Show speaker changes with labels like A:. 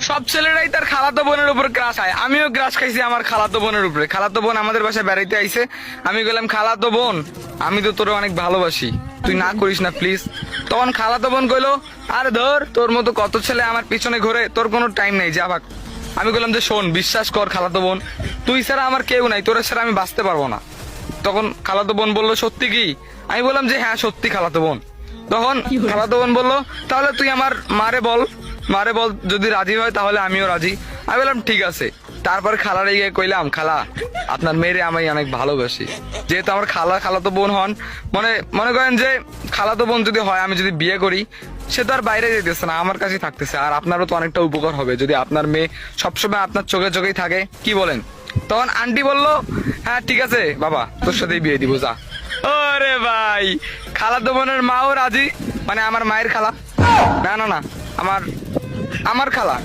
A: সব ছেলেরাই তার খালাতো বোনের উপর ক্রাশ খায়, আমিও ক্রাশ খাইছি আমার খালাতো বোনের উপরে। খালাতো বোন আমাদের বাসায় বেড়াইতে আইছে, আমি বললাম খালাতো বোন আমি তো তোরে অনেক ভালোবাসি, তুই না করিস না প্লিজ। তখন খালাতো বোন কইলো, আরে ধর তোর মতো কত ছেলে আমার পিছনে ঘোরে, তোর কোনো টাইম নেই, যা ভাগ। আমি বললাম যে শোন, বিশ্বাস কর খালাতো বোন, তুই ছাড়া আমার কেউ নাই, তোর ছাড়া আমি বাঁচতে পারবো না। তখন খালাতো বোন বললো সত্যি কি? আমি বললাম যে হ্যাঁ সত্যি খালাতো বোন। তখন খালাতো বোন বললো তাহলে তুই আমার মারে বল, মারে বল, যদি রাজি হয় তাহলে আমিও রাজি। আমি বললাম ঠিক আছে। তারপর খালারে গিয়ে কইলাম, খালা আপনার মেয়েরে আমি অনেক ভালোবাসি। যেহেতু আমার খালাতো বোন হন, মনে করেন যে খালাতো বোন যদি হয়, আমি যদি বিয়ে করি, সে তো আর বাইরে যেতেছে না, আমার কাছেই থাকতেছে। আর আপনারও তো অনেকটা উপকার হবে যদি আপনার মেয়ে সবসময় আপনার চোখে চোখেই থাকে, কি বলেন? তখন আন্টি বলল, হ্যাঁ ঠিক আছে বাবা, তোর সাথেই বিয়ে দিব, যা। ওরে ভাই, খালাতো বোনের মাও রাজি, মানে আমার মায়ের খালা, না না না, আমার আমার খালা।